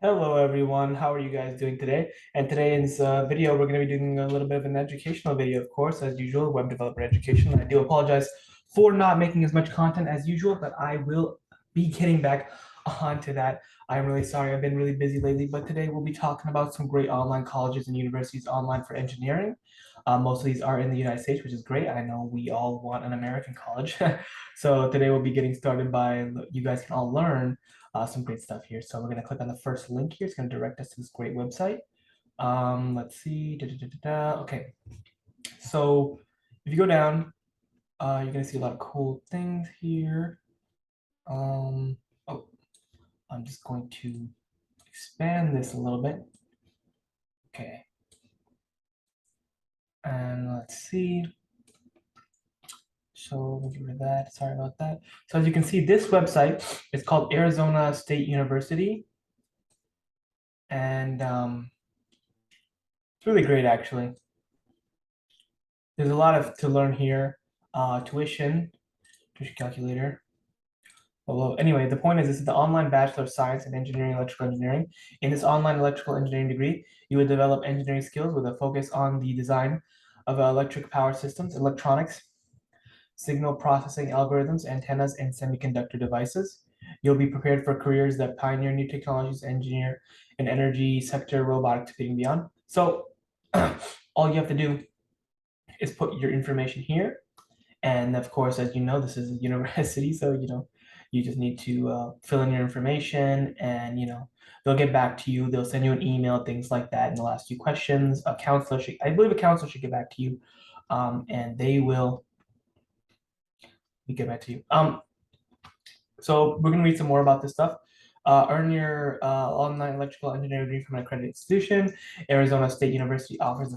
Hello everyone, how are you guys doing today? And today's video, we're going to be doing a little bit of an educational video, of course, as usual, web developer education. I do apologize for not making as much content as usual, but I will be getting back onto that. I'm really sorry, I've been really busy lately, but today we'll be talking about some great online colleges and universities online for engineering. Most of these are in the United States, which is great. I know we all want an American college. So today we'll be getting started by, you guys can all learn some great stuff here. So we're going to click on the first link here. It's going to direct us to this great website. Let's see. Okay. So if you go down, you're going to see a lot of cool things here. Oh, I'm just going to expand this a little bit. Okay. And let's see. So we'll get rid of that. Sorry about that. So as you can see, this website is called Arizona State University. And it's really great, actually. There's a lot of to learn here. Tuition calculator. Well, anyway, the point is this is the online Bachelor of Science in Engineering, Electrical Engineering. In this online electrical engineering degree, you would develop engineering skills with a focus on the design of electric power systems, electronics, signal processing algorithms, antennas, and semiconductor devices. You'll be prepared for careers that pioneer new technologies, engineer in energy sector, robotics, and beyond. So all you have to do is put your information here. And of course, as you know, this is a university, so you just need to fill in your information, and they'll get back to you. They'll send you an email, things like that, and they'll ask you questions. I believe a counselor should get back to you, and they will get back to you. So we're gonna read some more about this stuff. Earn your online electrical engineering degree from an accredited institution. Arizona State University offers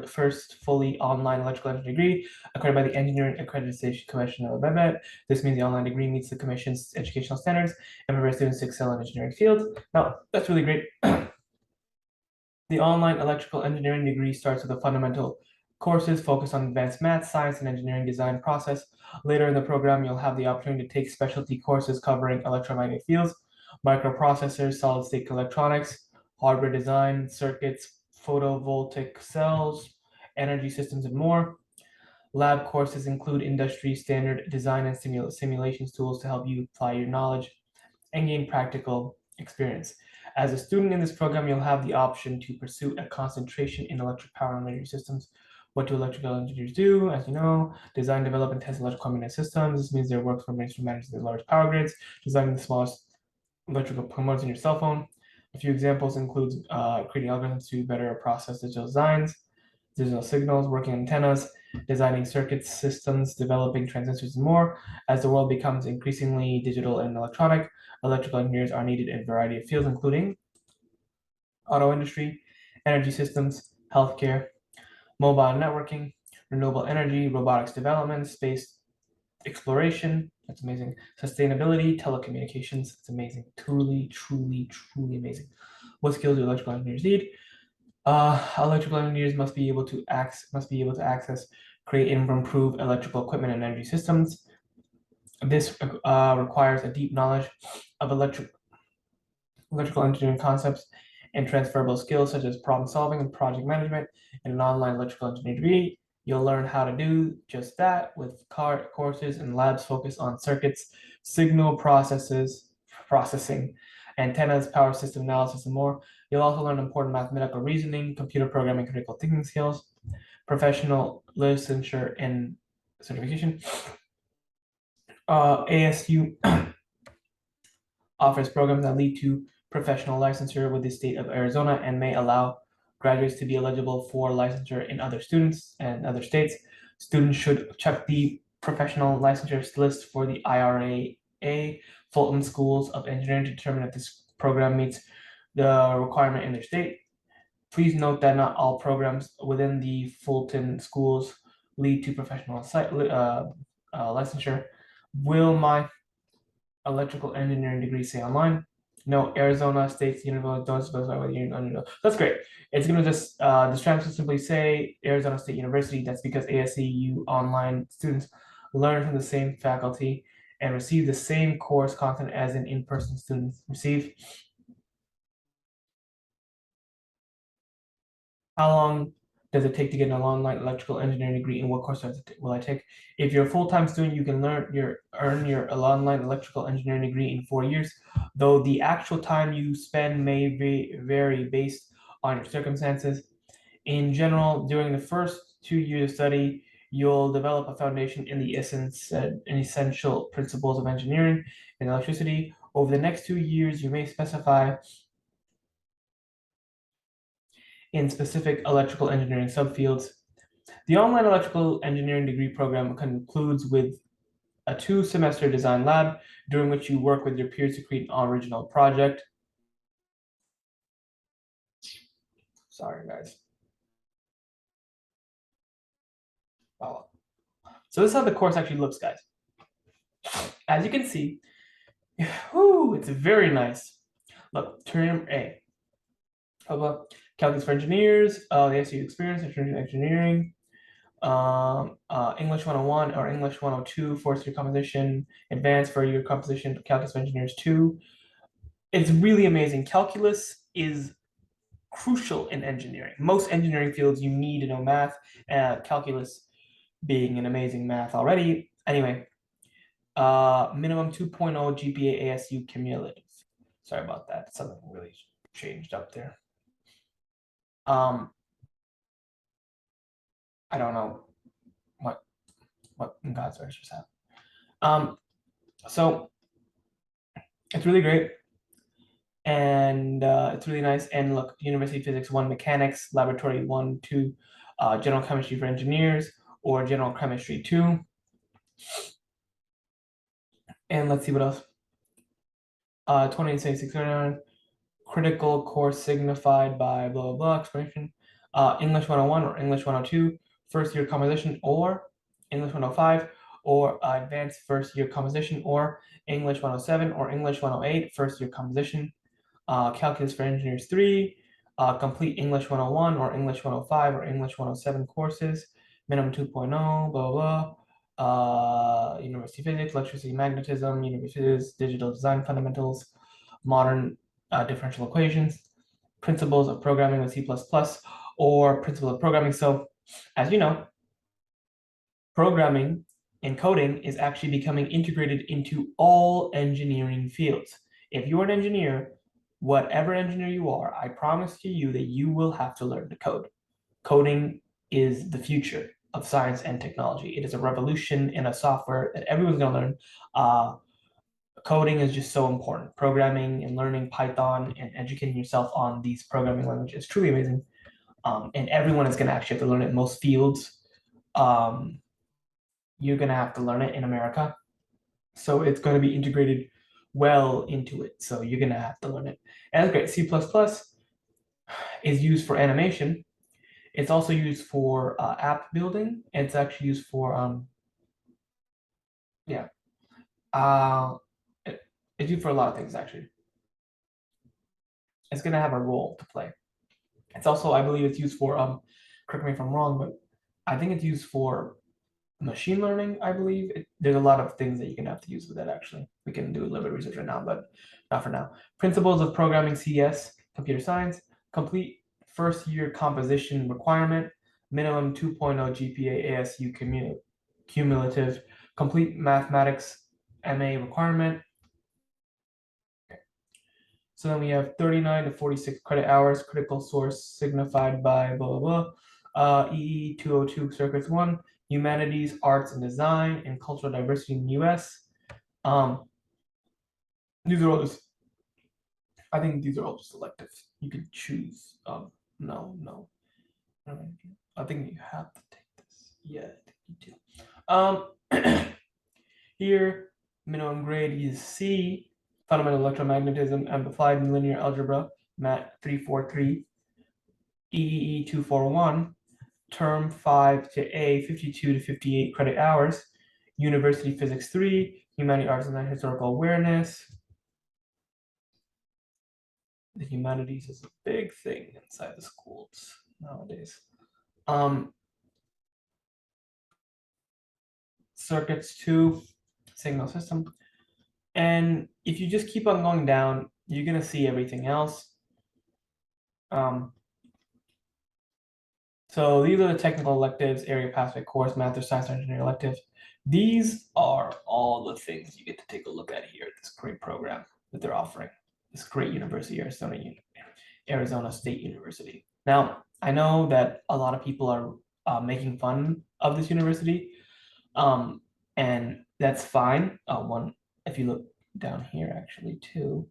first fully online electrical engineering degree accredited by the Engineering Accreditation Commission of Amendment. This means the online degree meets the commission's educational standards and prepares students to excel in engineering fields. Now, that's really great. The online electrical engineering degree starts with the fundamental courses focused on advanced math, science, and engineering design process. Later in the program, you'll have the opportunity to take specialty courses covering electromagnetic fields, microprocessors, solid-state electronics, hardware design, circuits, photovoltaic cells, energy systems, and more. Lab courses include industry standard design and simulations tools to help you apply your knowledge and gain practical experience. As a student in this program, you'll have the option to pursue a concentration in electric power and energy systems. What do electrical engineers do? As you know, design, develop, and test electrical component systems. This means their work for mainstream managing the large power grids, designing the smallest electrical components in your cell phone. A few examples include creating algorithms to better process digital designs, digital signals, working antennas, designing circuits, systems, developing transistors, and more. As the world becomes increasingly digital and electronic, electrical engineers are needed in a variety of fields, including auto industry, energy systems, healthcare, mobile networking, renewable energy, robotics development, space exploration. That's amazing. Sustainability, telecommunications. It's amazing. Truly, truly, truly amazing. What skills do electrical engineers need? Electrical engineers must be able to access, create, and improve electrical equipment and energy systems. This requires a deep knowledge of electrical engineering concepts and transferable skills such as problem solving and project management. In an online electrical engineering degree, you'll learn how to do just that with courses and labs focused on circuits, signal processing, antennas, power system analysis, and more. You'll also learn important mathematical reasoning, computer programming, critical thinking skills, professional licensure and certification. ASU offers programs that lead to professional licensure with the state of Arizona and may allow graduates to be eligible for licensure in other students and other states. Students should check the professional licensure list for the IRAA Fulton Schools of Engineering to determine if this program meets the requirement in their state. Please note that not all programs within the Fulton schools lead to professional licensure. Will my electrical engineering degree say online? No, Arizona State University don't specify whether you're under. That's great. It's gonna just this transcript simply say Arizona State University. That's because ASCU online students learn from the same faculty and receive the same course content as an in-person students receive. How long does it take to get an online electrical engineering degree, and what course will I take? If you're a full-time student, you can earn your online electrical engineering degree in 4 years, though the actual time you spend may vary based on your circumstances. In general, during the first 2 years of study, you'll develop a foundation in the essential principles of engineering and electricity. Over the next 2 years, you may specify in specific electrical engineering subfields. The online electrical engineering degree program concludes with a 2-semester design lab during which you work with your peers to create an original project. Sorry, guys. Wow. So this is how the course actually looks, guys. As you can see, whoo, it's very nice. Look, term A. Calculus for engineers, the SU experience, engineering, English 101 or English 102, fourth year composition, advanced for your composition, calculus for engineers 2. It's really amazing. Calculus is crucial in engineering. Most engineering fields, you need to know math, calculus being an amazing math already. Anyway, minimum 2.0 GPA ASU cumulative. Sorry about that. Something really changed up there. I don't know what in God's earth just happened. So it's really great, and it's really nice. And look, University Physics 1 Mechanics, Laboratory 1, 2, General Chemistry for Engineers, or General Chemistry 2. And let's see what else. 2066 critical course signified by blah blah blah explanation. English 101 or English 102, first year composition, or English 105, or advanced first year composition, or English 107 or English 108, first year composition. Calculus for Engineers 3, complete English 101 or English 105 or English 107 courses, minimum 2.0, blah, blah, University Physics, Electricity, Magnetism, University Physics, Digital Design Fundamentals, Modern Differential Equations, Principles of Programming with C++, or Principles of Programming. So, as you know, programming and coding is actually becoming integrated into all engineering fields. If you're an engineer, whatever engineer you are, I promise to you that you will have to learn to code. Coding is the future of science and technology. It is a revolution in a software that everyone's going to learn. Coding is just so important. Programming and learning Python and educating yourself on these programming languages is truly amazing. And everyone is going to actually have to learn it in most fields. You're going to have to learn it in America. So it's going to be integrated well into it. So you're going to have to learn it. And that's great. C++ is used for animation. It's also used for app building. It's actually used for, yeah. It's used for a lot of things, actually. It's going to have a role to play. It's also, I believe it's used for, correct me if I'm wrong, but I think it's used for machine learning, I believe. There's a lot of things that you can have to use with it, actually. We can do a little bit of research right now, but not for now. Principles of Programming CS, Computer Science, complete first year composition requirement, minimum 2.0 GPA ASU cumulative, complete mathematics MA requirement. Okay. So then we have 39 to 46 credit hours, critical source signified by blah, blah, blah. EE 202 Circuits 1, Humanities, Arts and Design, and Cultural Diversity in the US. These are all just, I think these are all just elective. You can choose. No. I think you have to take this. Yeah, I think you do. Here, minimum grade is C, Fundamental Electromagnetism and Applied Linear Algebra, MAT 343, EEE 241, Term 5 to A, 52 to 58 credit hours, University Physics 3, Humanities, Arts and Historical Awareness. The humanities is a big thing inside the schools nowadays. Circuits 2, signal system. And if you just keep on going down, you're going to see everything else. So these are the technical electives, area pathway course, math or science or engineering electives. These are all the things you get to take a look at here at this great program that they're offering. This great university, Arizona State University. Now, I know that a lot of people are making fun of this university, and that's fine. If you look down here, actually, too,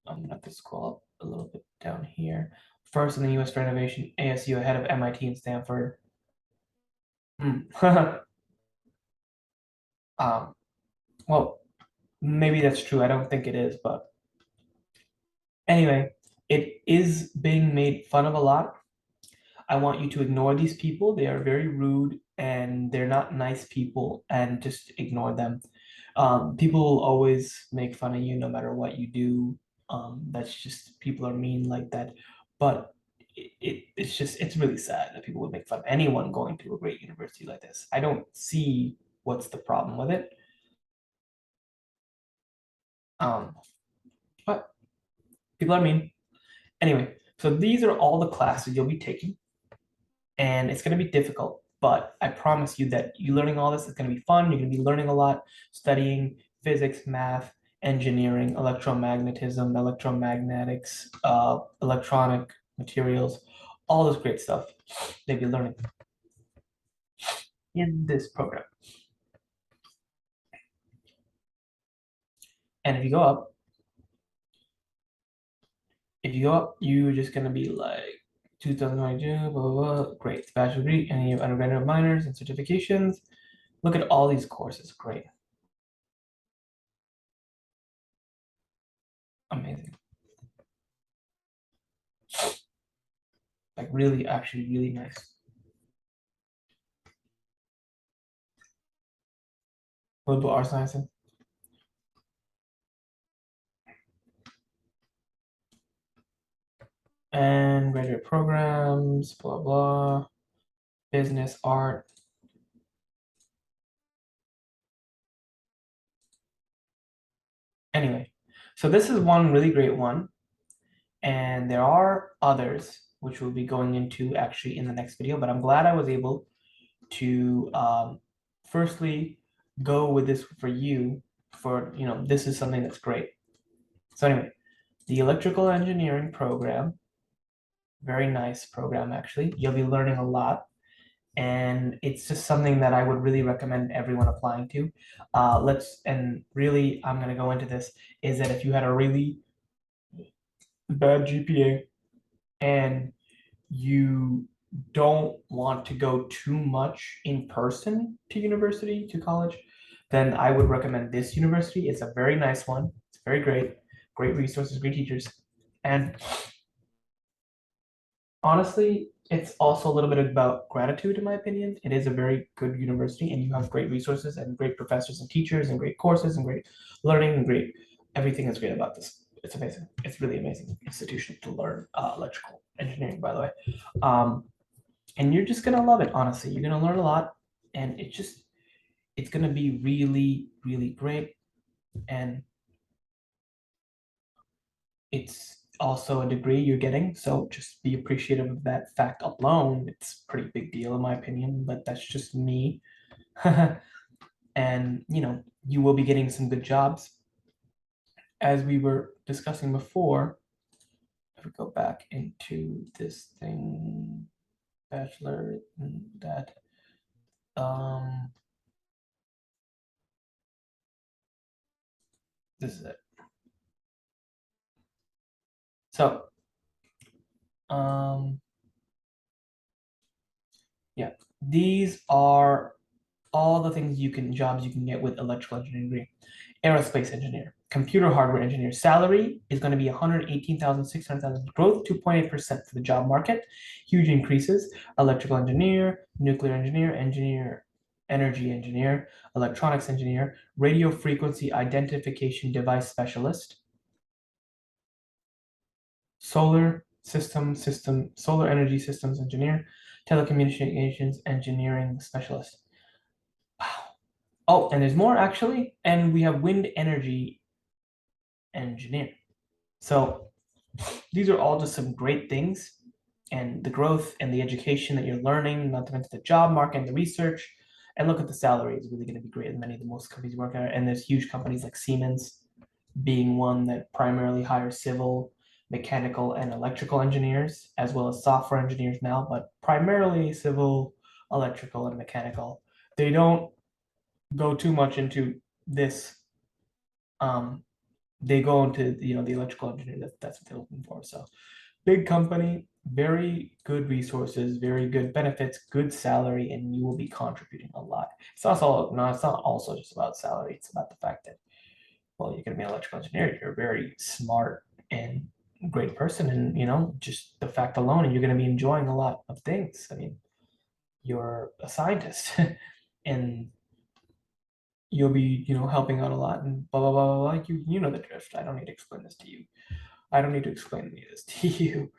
I'm gonna have to scroll up a little bit down here. First in the U.S. for innovation, ASU ahead of MIT and Stanford. um, well, maybe that's true. I don't think it is, but anyway, it is being made fun of a lot. I want you to ignore these people. They are very rude and they're not nice people, and just ignore them. People will always make fun of you no matter what you do. That's just people are mean like that. But it's really sad that people would make fun of anyone going to a great university like this. I don't see what's the problem with it. Um, but people are mean. Anyway, so these are all the classes you'll be taking, and it's going to be difficult, but I promise you that you learning all this is going to be fun. You're going to be learning a lot, studying physics, math, engineering, electromagnetism, electromagnetics, electronic materials, all this great stuff they'll be learning in this program. And if you go up, you're just going to be like 2022, blah, blah, blah. Great. Bachelor degree, and you have undergraduate minors and certifications. Look at all these courses. Great. Amazing. Like really, actually, really nice. What about art science and graduate programs, blah, blah, business, art. Anyway, so this is one really great one. And there are others which we'll be going into actually in the next video, but I'm glad I was able to firstly go with this for you for, this is something that's great. So anyway, the electrical engineering program, very nice program actually. You'll be learning a lot, and it's just something that I would really recommend everyone applying to. And really, I'm gonna go into this, is that if you had a really bad GPA and you don't want to go too much in person to university, to college, then I would recommend this university. It's a very nice one. It's very great, great resources, great teachers. And honestly, it's also a little bit about gratitude, in my opinion. It is a very good university, and you have great resources and great professors and teachers and great courses and great learning and great everything is great about this. It's amazing. It's really amazing institution to learn electrical engineering, by the way. And you're just gonna love it, honestly. You're gonna learn a lot, and it's gonna be really, really great. And it's also a degree you're getting, so just be appreciative of that fact alone. It's a pretty big deal in my opinion, but that's just me. And you will be getting some good jobs, as we were discussing before. If we go back into this thing, bachelor, that um this is it. So um yeah, these are all the things jobs you can get with electrical engineering degree. Aerospace engineer, computer hardware engineer. Salary is going to be 118,600, growth 2.8% for the job market. Huge increases. Electrical engineer, nuclear engineer, energy engineer, electronics engineer, radio frequency identification device specialist, solar energy systems engineer, telecommunications engineering specialist. Wow. Oh, and there's more actually, and we have wind energy engineer. So these are all just some great things, and the growth and the education that you're learning, not to mention the job market and the research. And look at the salary is really going to be great in many of the most companies work at. And there's huge companies like Siemens being one that primarily hires civil, mechanical, and electrical engineers, as well as software engineers now, but primarily civil, electrical, and mechanical. They don't go too much into this. They go into the electrical engineer. That's what they're looking for. So big company, very good resources, very good benefits, good salary, and you will be contributing a lot. It's also no, it's not also just about salary. It's about the fact that, well, you're going to be an electrical engineer. You're a very smart and great person, and just the fact alone, and you're going to be enjoying a lot of things. I mean, you're a scientist, and you'll be, helping out a lot, and blah blah blah blah blah. You know the drift. I don't need to explain this to you. I don't need to explain any of this to you.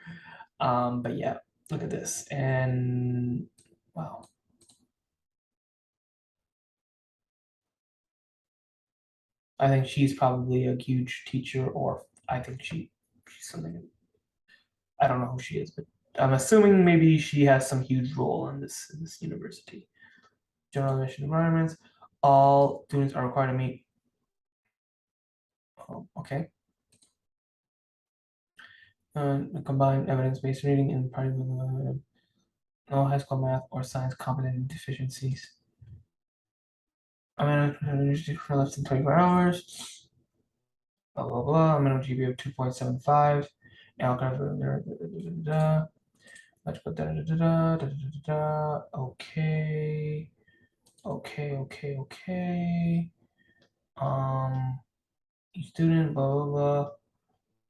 But yeah, look at this, and wow. I think she's probably a huge teacher, or I think she's something. I don't know who she is, but I'm assuming maybe she has some huge role in this university. General admission environments. All students are required to meet. Oh, okay. Combine evidence-based reading and part of no high school math or science competent deficiencies. I'm in for less than 24 hours. Blah blah blah. I'm in a GPA of 2.75. Now, let's put da. Okay. Okay. Each student, blah blah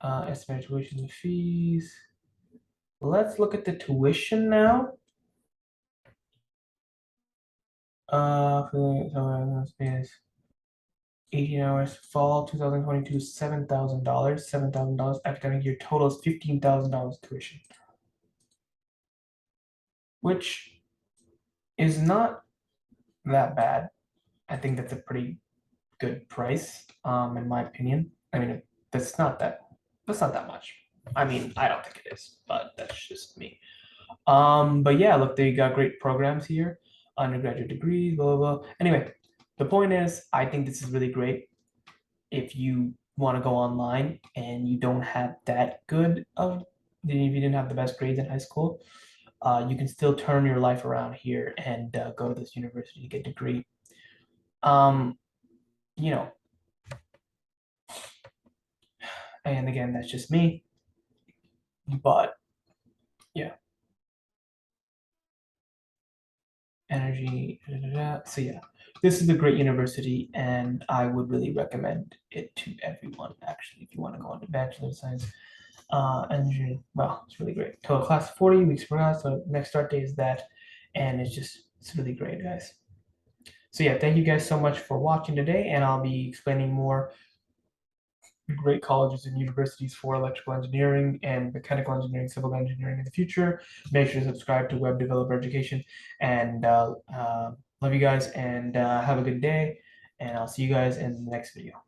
blah. Estimated tuition and fees. Let's look at the tuition now. For the space. 18 hours, fall 2022, $7,000. $7,000 academic year total is $15,000 tuition, which is not that bad. I think that's a pretty good price, in my opinion. I mean, that's not that that's not that much. I mean, I don't think it is, but that's just me. But yeah, look, they got great programs here, undergraduate degrees, blah blah blah. Anyway, the point is, I think this is really great if you want to go online and you don't have that good of, if you didn't have the best grades in high school, you can still turn your life around here and go to this university to get a degree. Um, you know, and again, that's just me, but yeah, energy. So yeah, this is a great university, and I would really recommend it to everyone. Actually, if you want to go into Bachelor of Science, engineering, well, it's really great. Total class 40 weeks per class. So next start date is that, and it's really great, guys. So yeah, thank you guys so much for watching today, and I'll be explaining more great colleges and universities for electrical engineering and mechanical engineering, civil engineering in the future. Make sure to subscribe to Web Developer Education, and love you guys, and have a good day, and I'll see you guys in the next video.